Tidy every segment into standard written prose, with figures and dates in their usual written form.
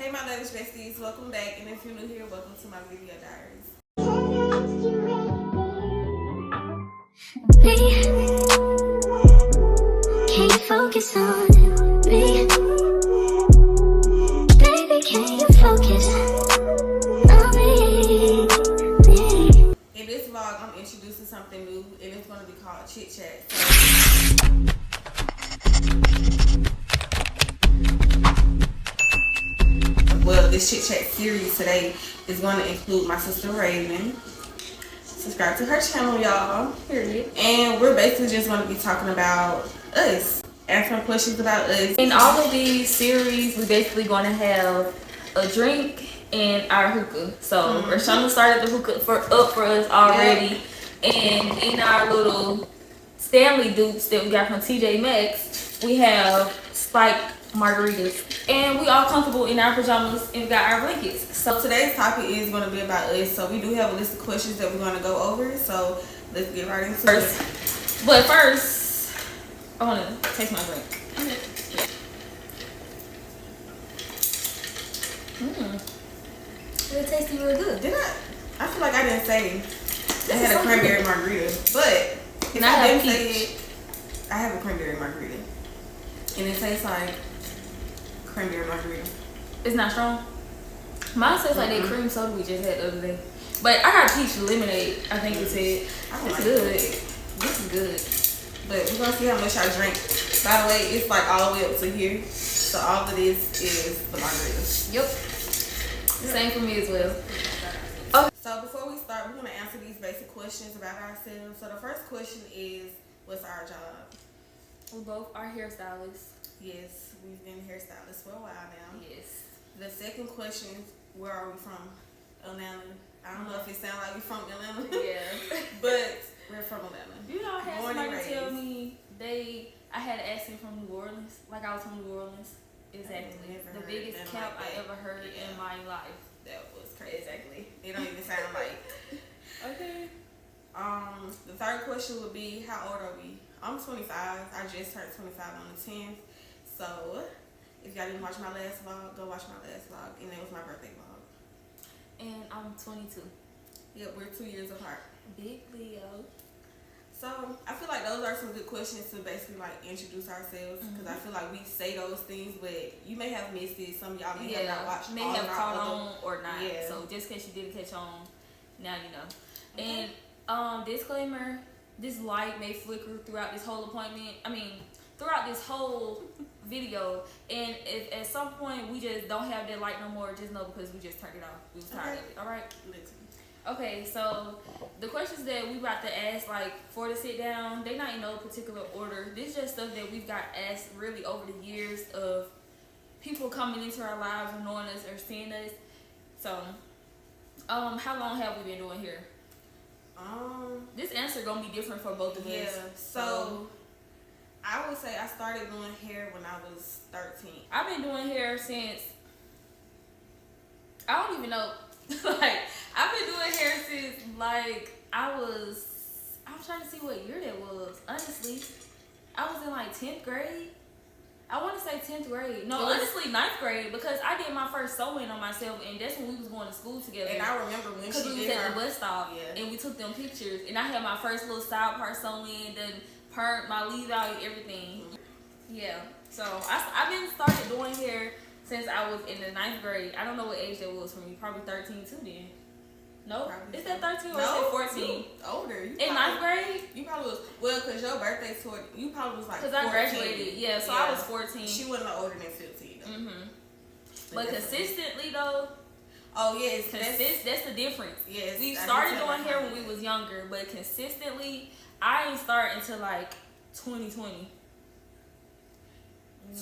Hey my lavish besties, welcome back, and if you're new here, welcome to my video diaries. Can you focus on me? Baby, can you focus on me? In this vlog, I'm introducing something new, and it's going to be called Chit Chat. Well, this Chit Chat series today is going to include my sister Raven. Subscribe to her channel, y'all. Period. And we're basically just going to be talking about us, answering questions about us. In all of these series, we're basically going to have a drink and our hookah. So Rashonda started the hookah up for us already. Yep. And in our little Stanley dupes that we got from TJ Maxx, we have spiked margaritas. And we all comfortable in our pajamas and we got our blankets. So today's topic is going to be about us. So we do have a list of questions that we're going to go over. So let's get right into it. But first, I want to taste my drink. It tasted real good. Did I? I feel like I didn't say I had a cranberry margarita. But if I didn't say it, I have a cranberry margarita. And it tastes like cranberry margarita. It's not strong. Mine tastes like that cream soda we just had the other day. But I got peach lemonade, I think you said. It's good. This is good. But we're gonna see how much I drink. By the way, it's like all the way up to here. So all of this is the margaritas. Yep. Same for me as well. Okay. So before we start, we're gonna answer these basic questions about ourselves. So the first question is, what's our job? We both are hairstylists. Yes, we've been hairstylists for a while now. Yes. The second question is, where are we from? Atlanta. I don't know if it sounds like we're from Atlanta. Yeah. But we're from Atlanta. You know, I had somebody tell me I had an accent from New Orleans. Like I was from New Orleans. Exactly. The biggest cap I ever heard in my life. That was crazy. Exactly. It don't even sound like. Okay. The third question would be, how old are we? I'm 25. I just turned 25 on the 10th. So, if y'all didn't watch my last vlog, go watch my last vlog. And it was my birthday vlog. And I'm 22. Yep, we're 2 years apart. Big Leo. So, I feel like those are some good questions to basically like introduce ourselds. Because I feel like we say those things, but you may have missed it. Some of y'all may have not watched. May have caught on or not. Yeah. So, just in case you didn't catch on, now you know. Okay. And disclaimer, this light may flicker throughout this whole throughout this whole video, and if at some point we just don't have that light no more, just know because we just turned it off. We was tired of it. All right. Okay, so the questions that we about to ask, like for the sit down, they not in no particular order. This is just stuff that we've got asked really over the years of people coming into our lives and knowing us or seeing us. So, how long have we been doing hair? This answer gonna be different for both of us. Yeah. So I would say I started doing hair when I was 13. I've been doing hair since, I don't even know. Like, I've been doing hair since like I'm trying to see what year that was. Honestly, I was in like 10th grade. I want to say 10th grade. No, honestly 9th grade, because I did my first sewing on myself, and that's when we was going to school together. And I remember when she we did was at her the bus stop, and we took them pictures, and I had my first little side part sewn in, then part my leave out, everything. Yeah. So I've been started doing hair since I was in the 9th grade. I don't know what age that was for me. Probably 13 too then. No, is that 13 or is that 14? Older. In 9th grade? You probably was, well, because your birthday's toward, you probably was like 14. Because I graduated, yeah, so I was 14. She wasn't no older than 15 though. But consistently though, oh yes, that's the difference. Yes, we started doing hair when we was younger, but consistently, I ain't start until like 2020.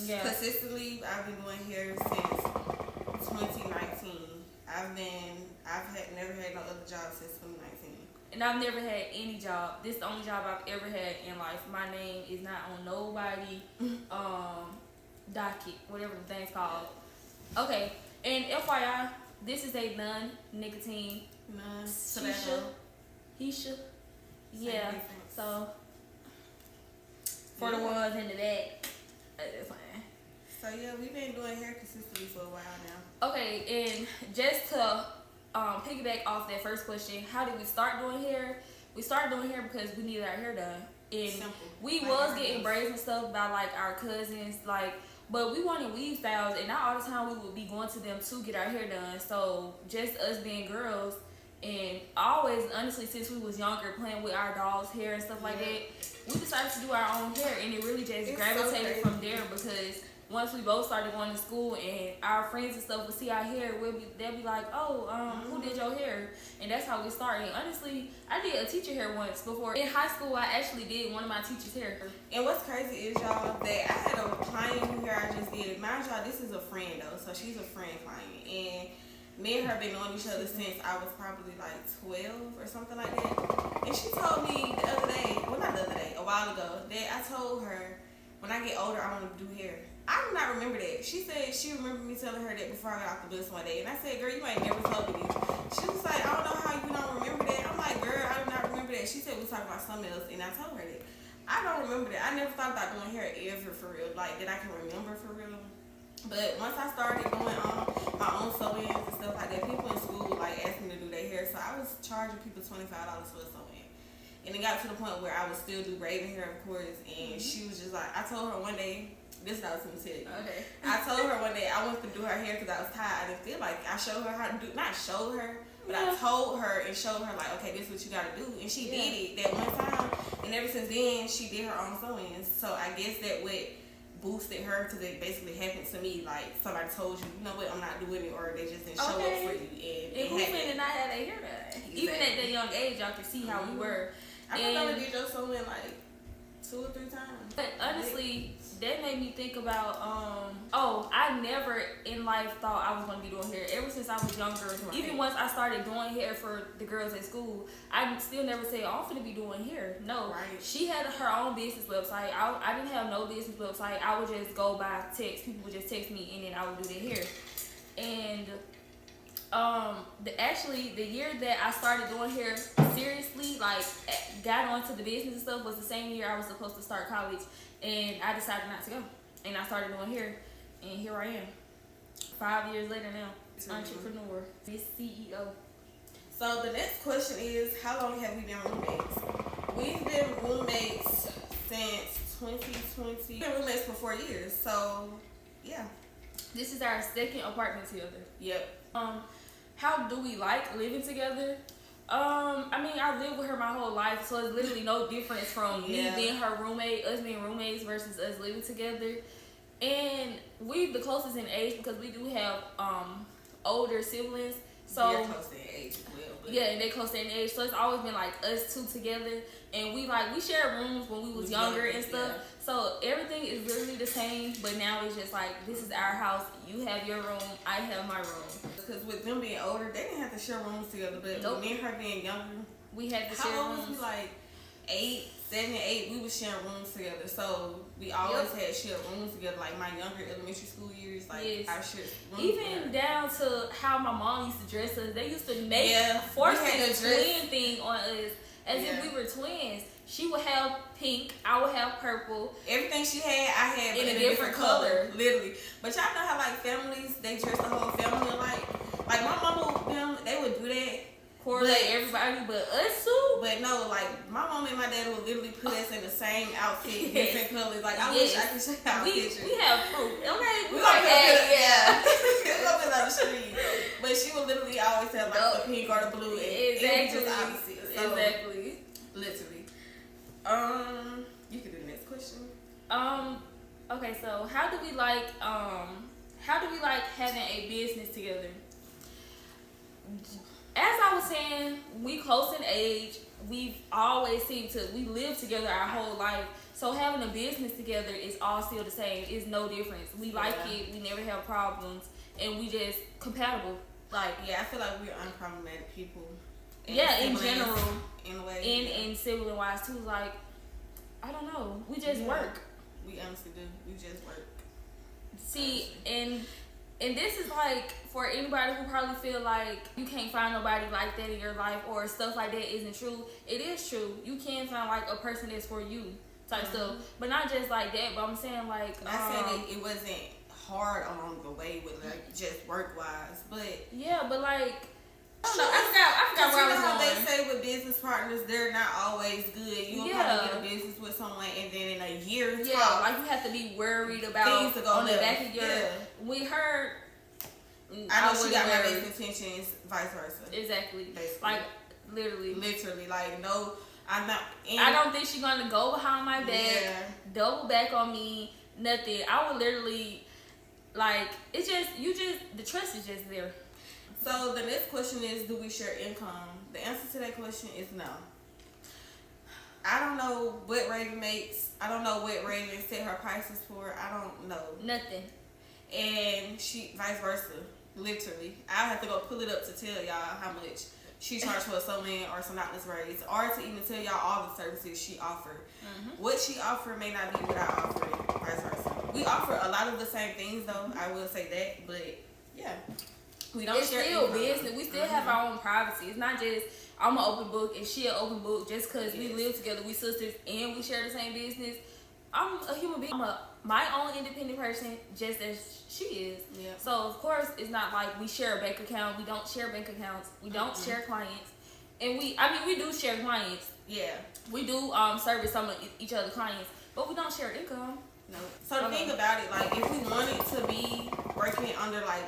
Yeah. Consistently, I've been doing hair since 2019. I've never had no other job since 2019. And I've never had any job. This is the only job I've ever had in life. My name is not on nobody docket, whatever the thing's called. Okay, and FYI, this is a non-nicotine, non-tobacco. Hisha. Yeah. So for the ones in the back, that's fine. So yeah, we've been doing hair consistently for a while now. Okay, and just to piggyback off that first question, how did we start doing hair? We started doing hair because we needed our hair done. And Simple. we Like was everything getting else. braids and stuff by like our cousins, like, but we wanted weave styles, and not all the time we would be going to them to get our hair done. So just us being girls, and always, honestly, since we was younger, playing with our dolls' hair and stuff like that, we decided to do our own hair, and it really just It's gravitated so from there because once we both started going to school and our friends and stuff would see our hair, they'll be like, oh, who did your hair? And that's how we started. And honestly, I did a teacher hair once before. In high school, I actually did one of my teacher's hair. And what's crazy is, y'all, that I had a client who here I just did. Mind y'all, this is a friend though, so she's a friend client, and me and her been knowing each other since I was probably like 12 or something like that. And she told me the other day, well not the other day, a while ago, that I told her when I get older I want to do hair. I do not remember that. She said she remembered me telling her that before I got off the bus one day. And I said, girl, you ain't never told me this. She was like, I don't know how you don't remember that. I'm like, girl, I do not remember that. She said we talking about something else, and I told her that. I don't remember that. I never thought about doing hair ever for real, like that I can remember for real. But once I started doing my own sew-ins and stuff like that, people in school like asked me to do their hair, so I was charging people $25 for a sew-in. And it got to the point where I would still do braiding hair, of course, and she was just like, I told her one day, this is what I was going to tell you. Okay. I told her one day I wanted to do her hair because I was tired. I didn't feel like I showed her how to do, not showed her, but I told her and showed her like, okay, this is what you got to do. And she did it that one time. And ever since then, she did her own sew-ins. So I guess that what boosted her, because it basically happened to me. Like somebody told you, you know what, I'm not doing it, or they just didn't show up for you. And who did not have their hair done? Exactly. Even at that young age, y'all could see how we were. I think I did your sew-in like 2 or 3 times. But honestly, that made me think about, I never in life thought I was going to be doing hair. Ever since I was younger, even once I started doing hair for the girls at school, I still never said, oh, I'm going to be doing hair. No. Right. She had her own business website. I didn't have no business website. I would just go by text. People would just text me, and then I would do their hair. And the year that I started doing hair seriously, like got onto the business and stuff, was the same year I was supposed to start college, and I decided not to go, and I started doing hair, and here I am 5 years later now, entrepreneur, this CEO. So the next question is, how long have we been roommates? We've been roommates since 2020. We've been roommates for 4 years, so yeah. This is our second apartment together. Yep. How do we like living together? I mean, I lived with her my whole life, so it's literally no difference from me being her roommate, us being roommates versus us living together. And we're the closest in age because we do have older siblings. So they're close in age as well. But yeah, and they're close in age. So it's always been like us two together. And we shared rooms when we was younger and stuff. Yeah. So everything is literally the same, but now it's just like, this is our house. You have your room. I have my room. Because with them being older, they didn't have to share rooms together. But Nope. with me and her being younger, We had to share how old rooms. was we? Like 7 and 8, we was sharing rooms together. So we always had shared rooms together. Like my younger elementary school years, like Yes. I shared rooms Even together. down to how my mom used to dress us. They used to make force we had this to dress. twin thing on us as if we were twins. She would have pink, I would have purple. Everything she had, I had In but a different color. literally. But y'all know how like families, they dress the whole family alike. Like my mama, them, they would do that. Correlate everybody but us too. But no, like my mom and my dad would literally put us in the same outfit, different colors. Like I wish I could show y'all pictures. We have proof. Okay, We we gonna like put it, that. yeah. We gonna put it on the street. But she would literally always have like the pink or the blue. And it was just opposite. So, Exactly. literally. You can do the next question. Okay, so how do we like having a business together? As I was saying, we close in age. We've always we live together our whole life. So having a business together is all still the same. It's no difference. We like it. We never have problems, and we just compatible. Like I feel like we're unproblematic people. in general, in a way, and sibling wise too. Like I don't know. We just work. We honestly do. We just work. See, and this is like for anybody who probably feel like you can't find nobody like that in your life or stuff like that isn't true. It is true. You can find like a person that's for you type stuff, but not just like that. But I'm saying like Not saying it wasn't hard along the way with like just work wise, but yeah, but like I don't know. I forgot where I was how going. they say with business partners, they're not always good. You will probably get a business with someone, and then in a year, like you have to be worried about things to go on the back of your. With her, I know she got my best intentions, vice versa. Exactly. Basically. Like literally, like no. I'm not. I don't think she's gonna go behind my back, double back on me, nothing. I would literally, like, it's just, the trust is just there. So the next question is, do we share income? The answer to that question is no. I don't know what Raven makes. I don't know what Raven set her prices for. I don't know. Nothing. And she, vice versa, literally. I have to go pull it up to tell y'all how much she charged for a sew-in or synopsis braids, or to even tell y'all all the services she offered. What she offered may not be what I offered, vice versa. We offer a lot of the same things, though. I will say that, but yeah, we don't share. It's still business. We still have our own privacy. It's not just I'm an open book and she an open book just because we live together, we sisters, and we share the same business. I'm a human being. I'm my own independent person, just as she is. Yeah. So of course, it's not like we share a bank account. We don't share bank accounts. We don't share clients, and we do share clients. Yeah. We do service some of each other's clients, but we don't share income. No. So the thing about it, like, if we wanted to be working under like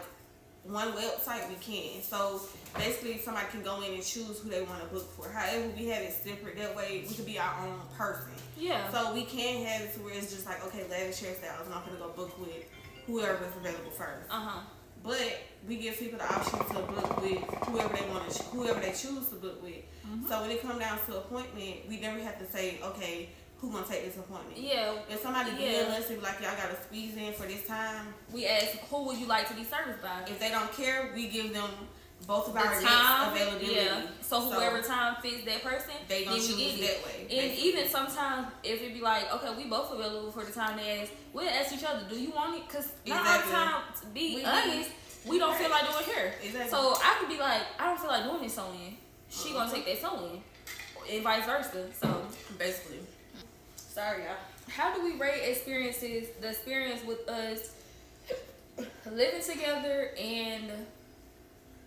one website, we can. So basically, somebody can go in and choose who they want to book for. However, we have it separate. That way, we could be our own person. Yeah. So we can have it to where it's just like, okay, lavish hairstyles, and I'm gonna go book with whoever is available first. But we give people the option to book with whoever they want to, whoever they choose to book with. So when it comes down to appointment, we never have to say, okay, who's gonna take this appointment? Yeah. If somebody DM us and be like, y'all gotta squeeze in for this time, we ask, who would you like to be serviced by? If they don't care, we give them both of our time availability. Yeah. So whoever time fits that person, they gonna choose that way. And even sometimes if it be like, okay, we both available for the time they ask, we'll ask each other, do you want it? Because not all the time, to be honest, we don't feel like doing hair. Exactly. So I could be like, I don't feel like doing this sewing. She gonna take that sewing, and vice versa. So basically, sorry y'all. How do we rate the experience with us living together and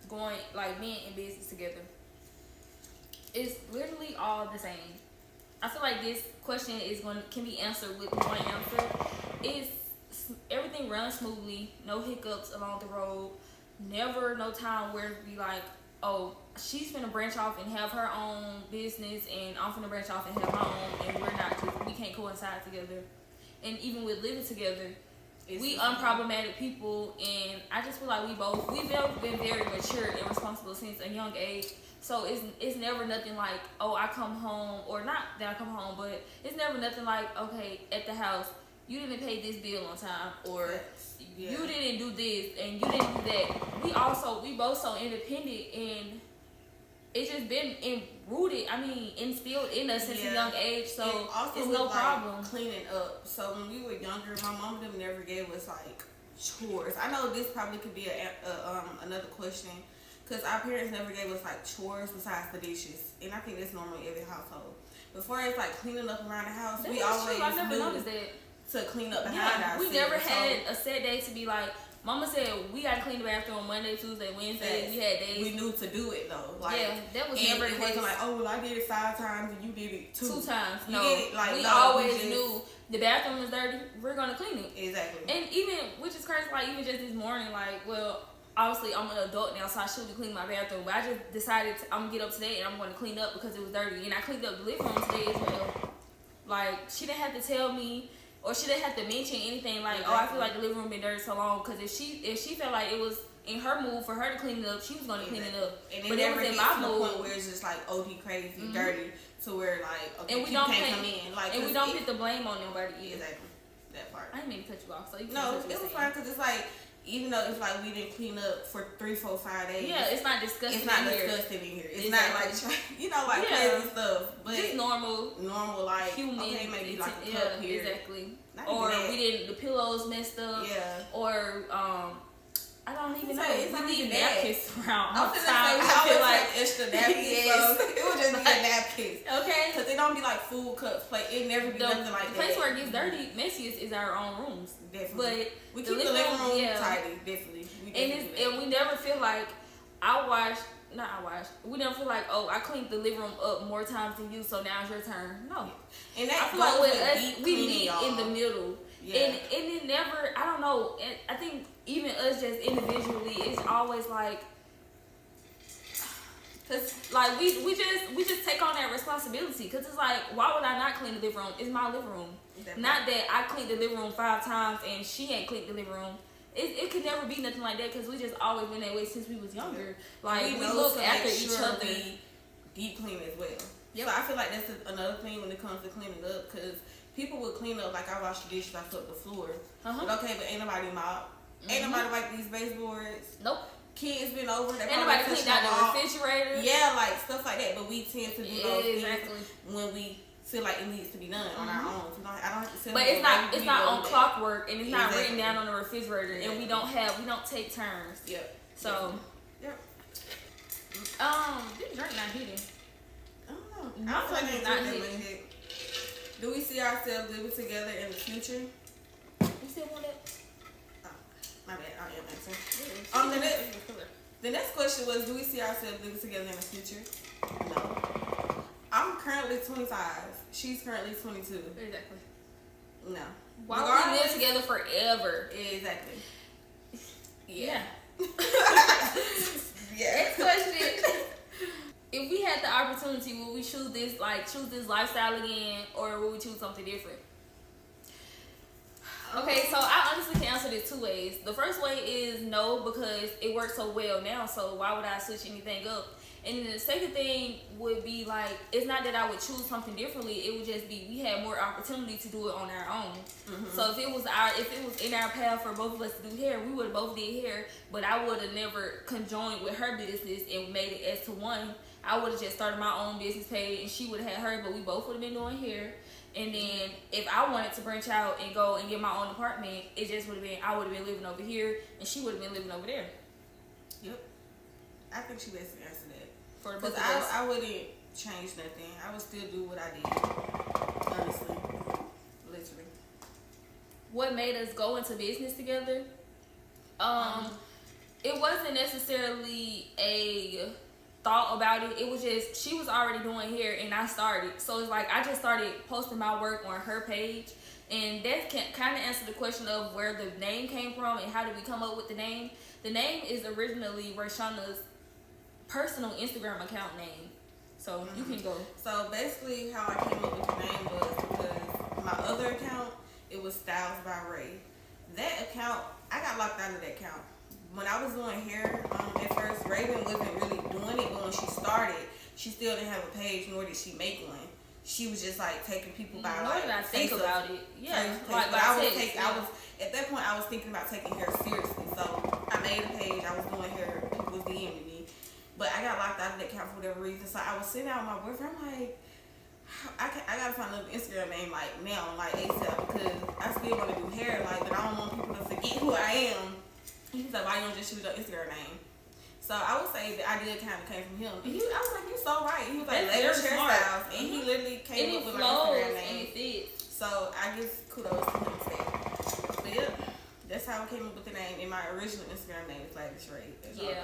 going, like, being in business together? It's literally all the same. I feel like this question can be answered with one answer. Everything runs smoothly, no hiccups along the road, never no time where it be like, oh, she's gonna branch off and have her own business, and I'm gonna branch off and have my own, and we can't coincide together. And even with living together, we unproblematic people, and I just feel like we've both been very mature and responsible since a young age. So it's never nothing like, oh, I come home, or not that I come home, but it's never nothing like, okay, at the house, you didn't pay this bill on time, or you didn't do this and you didn't do that. We both so independent, and it's just been instilled in us since a young age. So it's no problem. Cleaning up. So when we were younger, my mom and them never gave us like chores. I know this probably could be another question, because our parents never gave us like chores besides the dishes, and I think that's normal in every household. Before it's like cleaning up around the house, we always knew to clean up behind ourselves. We never had a set day to be like, Mama said we gotta clean the bathroom Monday, Tuesday, Wednesday. We had days. We knew to do it though. Like, that was never. It wasn't like, oh well, I did it 5 times and you did it 2 times. No, we always knew the bathroom was dirty. We're gonna clean it. Exactly. And even, which is crazy, like even just this morning, like, well, obviously I'm an adult now, so I shouldn't clean my bathroom. But I just decided I'm gonna get up today and I'm gonna clean up because it was dirty, and I cleaned up the living room today as well. Like, she didn't have to tell me, or she didn't have to mention anything like, oh, I feel like the living room been dirty so long. Because if she felt like it was in her mood for her to clean it up, she was going to clean it up. And but it was in my mood, point where it's just like OD crazy, dirty, to where like, okay, and we don't come in, like, and we don't put the blame on nobody either. Exactly, that part. I didn't mean to cut you off. So you it was fine, because it's like, even though it's like we didn't clean up for 3, 4, 5 days. Yeah, it's not disgusting. It's not disgusting in here. It's not like, like crazy stuff. But just normal, like, human. Okay, maybe like a cup here. Exactly. Or the pillows messed up. Yeah. Or I don't even know. It's We not leave even that. napkins around. I'm all the finna time. say we I feel always like have extra napkins, Yes. so it would just be a napkin. okay. Cause they don't be like food cups, plate. It never be nothing like The place that. where it gets dirty, messiest is our own rooms. Definitely. But We keep the living room yeah. tidy, definitely. We And definitely do that. and we never feel like we never feel like, oh, I cleaned the living room up more times than you, so now it's your turn. No. And I that feel like goes with with us, deep we cleaning, meet y'all. in the middle. Yeah. And it never, I don't know, and I think even us just individually, it's always like, cause like we just take on that responsibility. Cause it's like, why would I not clean the living room? It's my living room. Definitely. Not that I cleaned the living room 5 times and she ain't cleaned the living room. It could never be nothing like that because we just always been that way since we was younger. Like we know look to after make each sure other. we deep clean as well. Yep. So I feel like that's another thing when it comes to cleaning up, because people will clean up, like I wash the dishes, I sweep the floor. Uh-huh. But okay, but ain't nobody mop. Ain't nobody wipe these baseboards. Nope. Kids been over. They Ain't probably nobody touched cleaned out them the all. refrigerator. Yeah, like stuff like that. But we tend to do those Exactly. things when we feel like it needs to be done on our own. So I don't have to sit But home it's and not wait it's for not you to on do that. clockwork and it's not written Exactly. down on the refrigerator and we don't take turns. Yep. So Yep. this drink not hitting. I don't know. My I feel like phone is it's not really hitting. hit. Do we see ourselves living together in the future? You still want that? Oh, my bad. I am answering. The next question was, do we see ourselves living together in the future? No. I'm currently 25. She's currently 22. Exactly. No. Why would we live together forever? Exactly. Yeah. Yeah. Next question. If we had the opportunity, would we choose this lifestyle again, or would we choose something different? Okay, so I honestly can answer this 2 ways. The first way is no, because it works so well now, so why would I switch anything up? And then the second thing would be like, it's not that I would choose something differently, it would just be we had more opportunity to do it on our own. So if it was in our path for both of us to do hair, we would have both did hair, but I would have never conjoined with her business and made it as to one. I would have just started my own business page and she would have had hers, but we both would have been doing hair. And then if I wanted to branch out and go and get my own apartment, it just would have been, I would have been living over here and she would have been living over there. Yep. I think she basically answered that. For the both Because of us. I wouldn't change nothing. I would still do what I did. Honestly. Literally. What made us go into business together? It wasn't necessarily a thought about it. It was just, she was already doing hair and I started. So it's like I just started posting my work on her page. And that can kind of answer the question of where the name came from and how did we come up with the name. The name is originally Rayshauna's personal Instagram account name. So you can go. So basically how I came up with the name was because my other account, it was Styles by Ray. That account, I got locked out of that account. When I was doing hair, at first, Raven wasn't really doing it, but when she started, she still didn't have a page, nor did she make one. She was just like taking people by Nor like. did I think about it. Yeah, Like, like but I was text, taking. I was at that point. I was thinking about taking hair seriously. So I made a page. I was doing hair. People was DMing me, but I got locked out of that account for whatever reason. So I was sitting out with my boyfriend. I'm like, I gotta find another Instagram name like now, like ASAP, because I still want to do hair. Like, but I don't want people to forget who I am. He was like, why you don't just choose your Instagram name? So I would say the idea kind of came from him. And I was like, you're so right. He was like, That's latest very smart. hairstyles. And he literally came And up it with my flows Instagram and name. it fits. So I guess kudos to him for that. But yeah, that's how I came up with the name. And my original Instagram name is Lavish Ray. Yeah.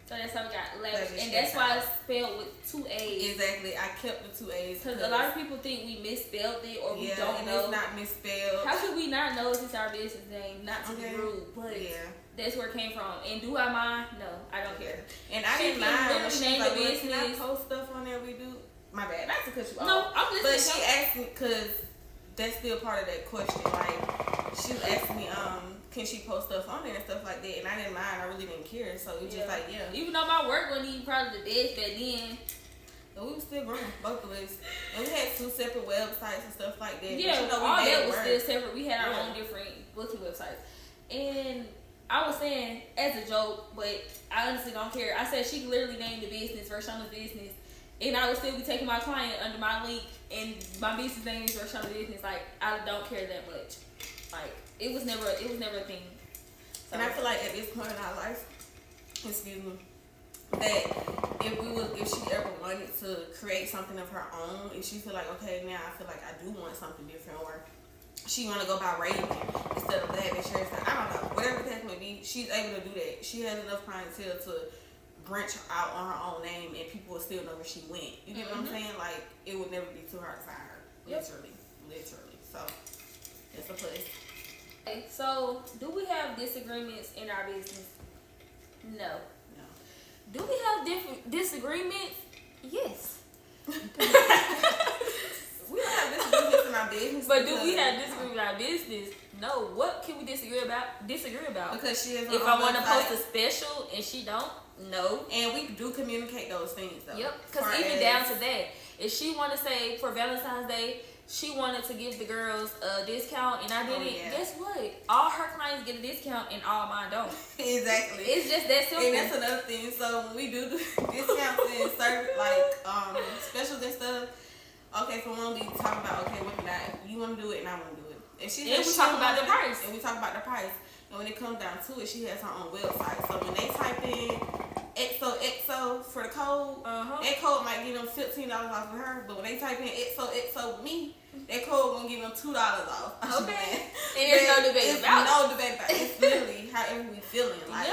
So that's how we got Lavish. Lavish And that's why hairstyle. it's spelled with 2 A's. Exactly. I kept the 2 A's. Because a lot of people think we misspelled it or we don't and know. it's not misspelled. How could we not know it's our business name? Not to be rude, but Yeah. that's where it came from. And do I mind? No, I don't care. And I She didn't can mind when literally she name was like, the well, can I business. post stuff on there we do? My bad. Not to cut you off. No, I'm listening. But she asked me, because that's still part of that question. Like, she was asking me, can she post stuff on there and stuff like that? And I didn't mind. I really didn't care. So it was just like, yeah. Even though my work wasn't even probably the best back then. And we were still growing, both of us. And we had 2 separate websites and stuff like that. Yeah, but you know, we all made that it was work. still separate. We had our Yeah. own different booking websites. And I was saying, as a joke, but I honestly don't care. I said she could literally name the business, Rayshauna's business, and I would still be taking my client under my link, and my business name is Rayshauna's business. Like, I don't care that much. Like, it was never a thing. And I feel like at this point in our life, excuse me, that if she ever wanted to create something of her own, if she feel like, okay, now I feel like I do want something different, or she want to go by Raven instead of lavish hairstyle, I don't know, whatever the case may be, she's able to do that. She has enough clientele to branch out on her own name, and people will still know where she went. You get what I'm saying? Like, it would never be too hard to find her. Literally. So it's a plus. Okay, so do we have disagreements in our business? No. Do we have different disagreements? Yes. We don't have disagreements in our business. But do we have disagreements in our business? No. What can we disagree about? Because she is. If I want to post a special and she don't, no. And we do communicate those things though. Yep. Because even down to that, if she want to say for Valentine's Day, she wanted to give the girls a discount, and I did it. Yeah. Guess what? All her clients get a discount, and all mine don't. Exactly. It's just that simple. And that's another thing. So when we do discounts and certain specials and stuff, okay, for one, we talk about, okay, what you want to do it and I want to do it. And we talk about the price. And we talk about the price. And when it comes down to it, she has her own website. So when they type in XOXO for the code, that code might give them $15 off of her. But when they type in XOXO with me, that code gonna give them $2 off. Okay. And there's no debate about it. No debate about it. It's literally however we feeling. Like,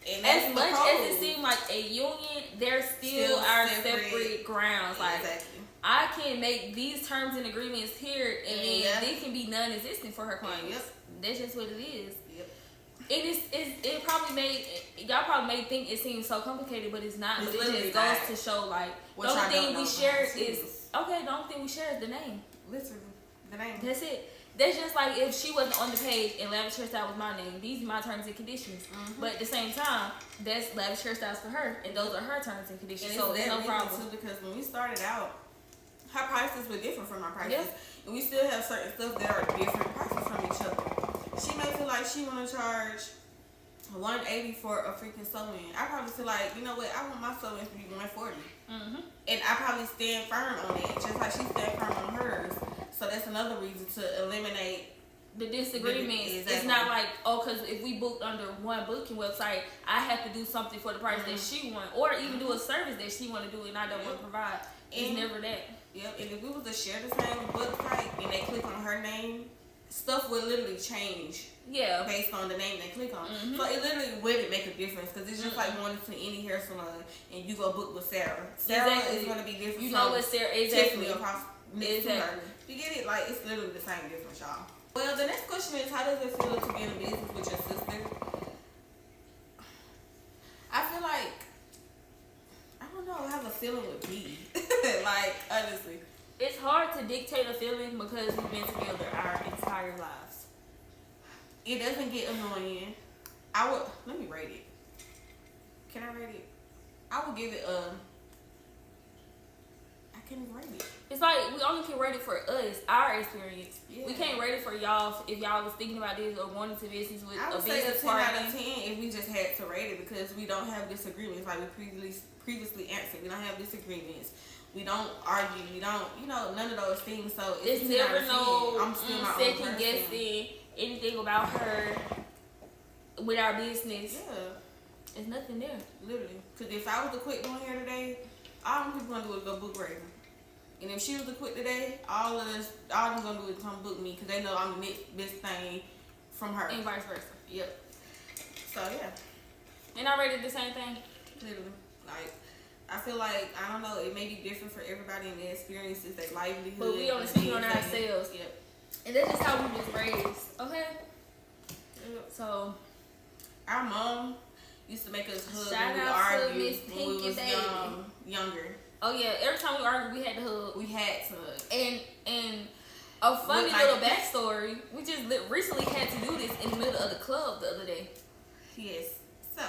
and as much as it seems like a union, they're still our separate grounds. Like, exactly. I can make these terms and agreements here, and they can be non-existent for her clients. Yep. That's just what it is. Yep. It probably made y'all probably may think it seems so complicated, but it's not. But it just goes to show, like, the only thing we share is the only thing we share is the name. Literally, the name. That's it. That's just like if she wasn't on the page and Lavish Hairstyle was my name. These are my terms and conditions. But at the same time, that's Lavish Hairstyles for her, and those are her terms and conditions. And so it's no problem. Too, because when we started out, her prices were different from our prices, Yep. and we still have certain stuff that are different prices from each other. She may feel like she want to charge $180 for a freaking sew-in. I probably feel like, you know what, I want my sew-in to be $140. And I probably stand firm on it, just like she stand firm on hers. So that's another reason to eliminate the disagreements. Exactly. It's not like, because if we booked under one booking website, I have to do something for the price that she want, or even do a service that she want to do and I don't want to provide. It's never that. Yep. And if we was to share the same website and they click on her name, stuff would literally change. Yeah. Based on the name they click on. So it literally wouldn't make a difference, because it's just like going to any hair salon and you go book with Sarah. Sarah is going to be different. You know what Sarah exactly. Exactly. You get it? Like, it's literally the same difference, y'all. Well, the next question is, how does it feel to be in a business with your sister? I feel like, I don't know how the feeling would be. Like, honestly. It's hard to dictate a feeling because we've been together our entire lives. It doesn't get annoying. Let me rate it. Can I rate it? I would give it I can't even rate it. It's like we only can rate it for us, our experience. Yeah. We can't rate it for y'all if y'all was thinking about this or wanting to business with I would a say business a 10 partner. out of 10 if we just had to rate it, because we don't have disagreements like we previously answered. We don't have disagreements. We don't argue. We don't, none of those things. So it's never no I'm still my own second guessing anything about her with our business. Yeah. There's nothing there. Literally. Because if I was to quit doing hair today, all I'm going to do is go book Raven. And if she was to quit today, all I'm going to do is come book me, because they know I'm the next best thing from her. And vice versa. Yep. So, yeah. And I rated the same thing. Literally. Like, I feel like, I don't know, it may be different for everybody in their experiences, their livelihood. But we only speak on ourselves. Yep. And that's just how we was raised. Okay? Yep. So, our mom used to make us hug shout when we out argued to Miss when we Pinky was Baby. younger. Oh yeah, every time we argued, we had to hug. We had to hug. And a funny little backstory, we just recently had to do this in the middle of the club the other day. Yes. So,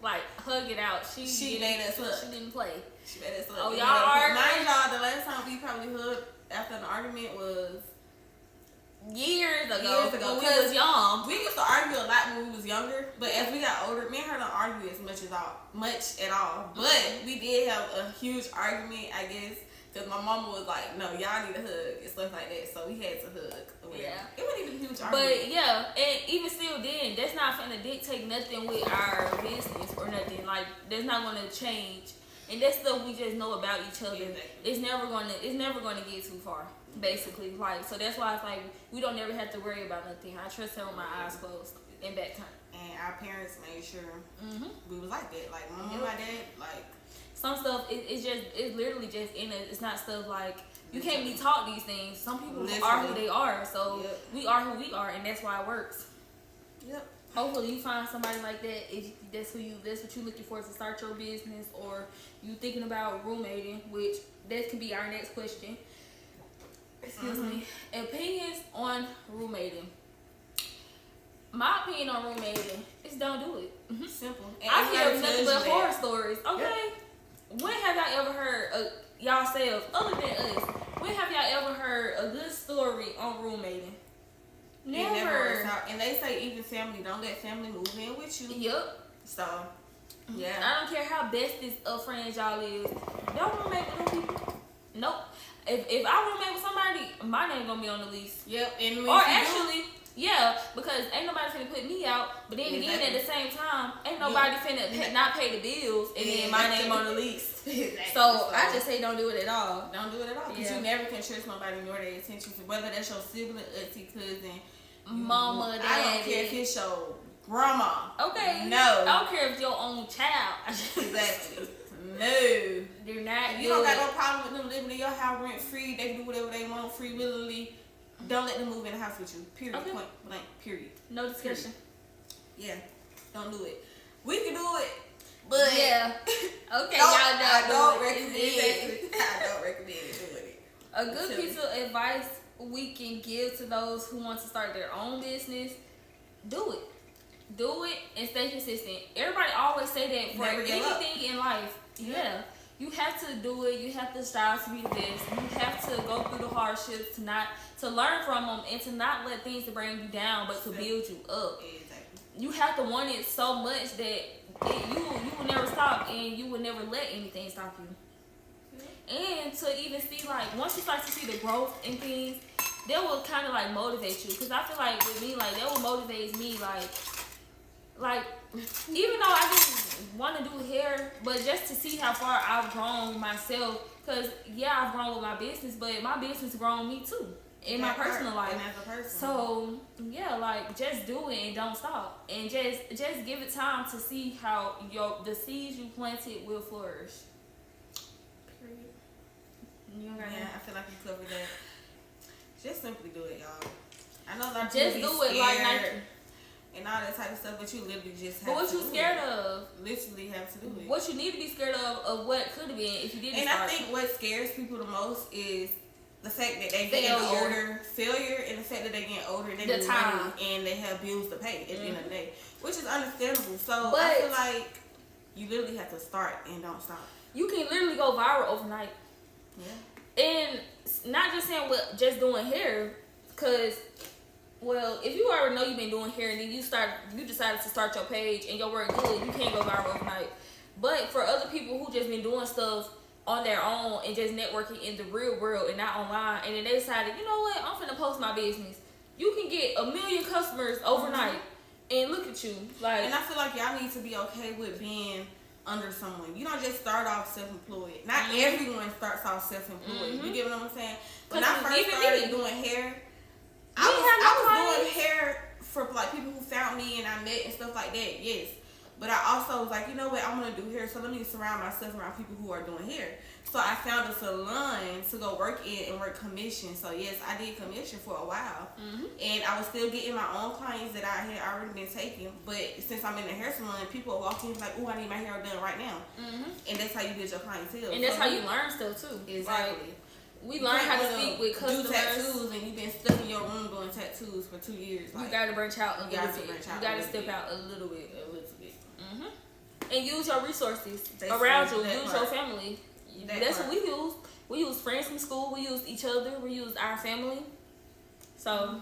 like, hug it out. She made us hug. She didn't play. She made us hug. Oh, y'all arguing? Mind y'all, the last time we probably hugged after an argument was years ago. When we was young. We used to argue a lot when we was younger, but as we got older, me and her don't argue as much at all. But we did have a huge argument, I guess, Because my mama was like, no, y'all need a hug and stuff like that. So we had to hug. Yeah. It wasn't even a huge argument. But yeah, and even still then, that's not finna dictate nothing with our business or nothing. Like, that's not gonna change. And that's stuff we just know about each other. Exactly. It's never gonna get too far. Basically. Like, so that's why it's like we don't never have to worry about nothing. I trust her with my eyes closed and back turned. And our parents made sure we was like that. Like, my mom and my dad, like, some stuff it's literally just in it. It's not stuff like you can't be taught these things. Some people are who they are, so we are who we are, and that's why it works. Yep. Hopefully you find somebody like that. If that's what you're looking for to start your business, or you thinking about roommating, which that could be our next question. Excuse me. Opinions on roommating. My opinion on roommating is don't do it. Simple. And I hear nothing but horror that. stories. Okay. Yep. When have y'all ever heard y'all selves, other than us, when have y'all ever heard a good story on roommating? Never. It never works out. And they say even family, don't let family move in with you. Yep. So, yeah. I don't care how bestest of friends y'all is. Don't roommate with them people. Nope. If I roommate with somebody, my name gonna be on the lease. Yep. And or actually, yeah, because ain't nobody finna put me out. But then again, at the same time, ain't nobody finna not pay the bills and then my name on the lease. Exactly. So I just say don't do it at all. Don't do it at all. Because you never can trust nobody nor their intentions. Whether that's your sibling, auntie, cousin, mama, daddy. I don't care if it's your grandma. Okay. No. I don't care if it's your own child. Exactly. No. They're not. You don't got no problem with them living in your house rent free. They can do whatever they want free willingly. Don't let them move in the house with you. Period. Okay. Point blank. Period. No discussion. Period. Yeah. Don't do it. We can do it. But yeah. Okay, I don't recommend it. I don't recommend doing it. A good piece of advice we can give to those who want to start their own business: do it. Do it and stay consistent. Everybody always say that for anything in life. Yeah. You have to do it. You have to strive to be the best. You have to go through the hardships to learn from them and to not let things to bring you down, but to build you up. Exactly. You have to want it so much that you will never stop, and you will never let anything stop you. And to even see, like, once you start to see the growth in things, that will kind of like motivate you. Because I feel like with me, like, that will motivate me, like even though I didn't want to do hair, but just to see how far I've grown myself. Because yeah, I've grown with my business, but my business grown me too in my personal life. And as a person. So yeah, like, just do it and don't stop, and just give it time to see how the seeds you planted will flourish. Period. Yeah, I feel like you covered that. Just simply do it, y'all. I know a lot of just people do be it like scared Nike. and all that type of stuff, but you literally just have But what to you do scared it. of? Literally have to do it. What you need to be scared of what could have been if you didn't And start. I think what scares people the most is the fact that they get older, failure, and the fact that they get older, they get money, and they have bills to pay at the end of the day, which is understandable. So but I feel like you literally have to start and don't stop. You can literally go viral overnight. Yeah. And not just saying just doing hair, because, well, if you already know you've been doing hair and then you decided to start your page and your work good, you can't go viral overnight. But for other people who just been doing stuff on their own and just networking in the real world and not online, and then they decided, you know what, I'm finna post my business. You can get 1 million customers overnight, and look at you. Like, and I feel like y'all need to be okay with being under someone. You don't just start off self-employed. Not everyone starts off self-employed. You get what I'm saying? When I first started doing hair, I was doing hair for like people who found me and I met and stuff like that. Yes. But I also was like, you know what, I'm going to do hair, so let me surround myself around people who are doing hair. So I found a salon to go work in and work commission. So yes, I did commission for a while. And I was still getting my own clients that I had already been taking. But since I'm in the hair salon, people are walking in like, oh, I need my hair done right now. And that's how you build your clientele. And that's how you learn stuff too. Exactly. Like, we learn how to speak with customers. Do tattoos, and you've been stuck in your room doing tattoos for 2 years. Like, you got to branch out a little bit. You got to step out a little bit. And use your resources around you. Use your family. That's what we use. We use friends from school. We use each other. We use our family. So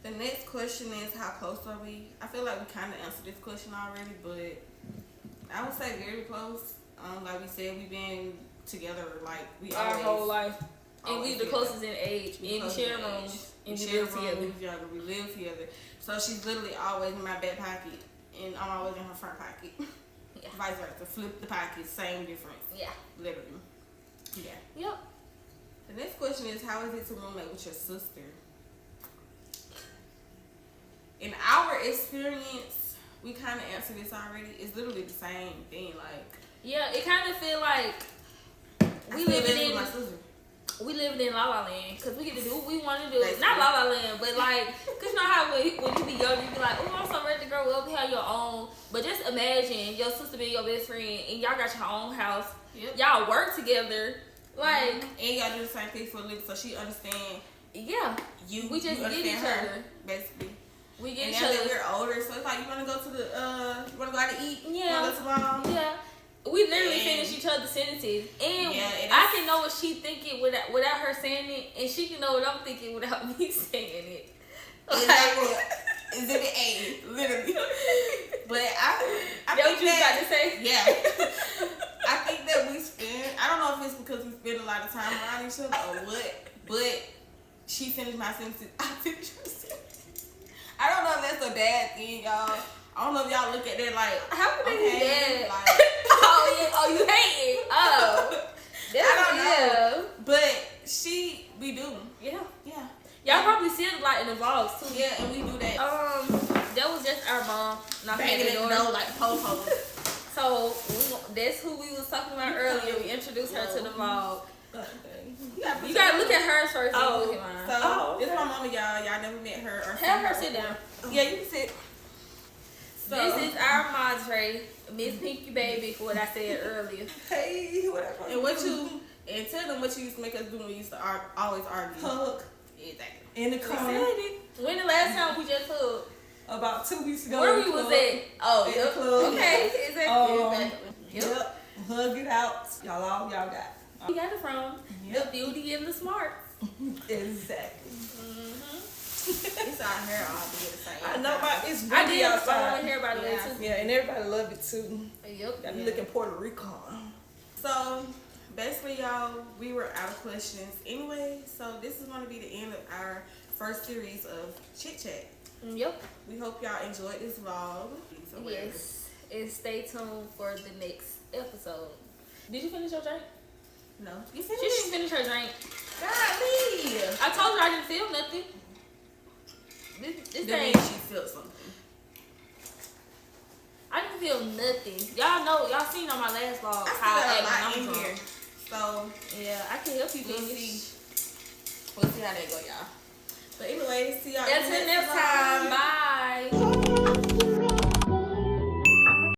the next question is, how close are we? I feel like we kind of answered this question already, but I would say very close. Like we said, we've been together. Like we Our always, whole life. And we the together. closest in age. And we share rooms. And we live together. We live together. So she's literally always in my back pocket, and I'm always in her front pocket. Yeah. Vice versa. Flip the pockets, same difference. Yeah. Literally. Yeah. Yep. The next question is, how is it to roommate with your sister? In our experience, we kind of answered this already. It's literally the same thing. Like, Yeah, it kind of feel like we live with my sister. We living in La La Land because we get to do what we want to do. Basically. Not La La Land, but like, cause you know how when you be young, you be like, oh, I'm so ready to grow up, have your own. But just imagine your sister being your best friend, and y'all got your own house. Yep. Y'all work together, like, and y'all do the same thing for a living, so she understand. Yeah, we just get each other. Basically. We get and each now other. that we're older, so it's like you want to go to the, you want to go out to eat. Yeah. You want to go to mom. Yeah. We literally finish each other's sentences, and yeah, I can know what she thinking without her saying it, and she can know what I'm thinking without me saying it. Exactly. Exhibit A, literally. But I That think what you was about to say? Yeah. I think that we spend. I don't know if it's because we spend a lot of time around each other or what, but she finished my sentences. I finished her sentences. I don't know if that's a bad thing, y'all. I don't know if y'all look at that like, how could they do that? Like, oh, you hate it. Oh. I don't know. But we do. Yeah. Yeah. Y'all probably see it like in the vlogs too. Yeah, and we do that. That was just our mom knocking Banging at the door. No, like po-po. So that's who we was talking about earlier. We introduced her to the vlog. You gotta look at hers first. Oh, look at mine. so this is my mama, y'all. Y'all never met her or Have her sit down. Yeah, you can sit. So, this is our madre, Miss Pinky Baby, for what I said earlier. Hey, whatever. And tell them what you used to make us do when we used to always argue. Hug. Exactly. In the car. When the last time we just hugged? About 2 weeks ago. Where we was at? Oh, in the yep. club. Okay, exactly. Yep. Hug it out. Y'all got. We got it from the beauty and the smart. Exactly. It's our hair all together the same. I know it's I really did outside. my hair by the way too. Yeah, and everybody love it too. Yep. Got me looking Puerto Rican. So basically, y'all, we were out of questions anyway. So this is going to be the end of our first series of Chit Chat. Yep. We hope y'all enjoyed this vlog. Yes. And stay tuned for the next episode. Did you finish your drink? No. She You didn't finished? finish her drink. Golly. I told her I didn't feel nothing. This That thing. means she felt something. I didn't feel nothing. Y'all know, y'all seen on my last vlog I how I still got a act lot when in I'm here. drunk. So Yeah, I can help you we'll finish. see. We'll see how that go, y'all. But anyway, see y'all Until next time. Bye.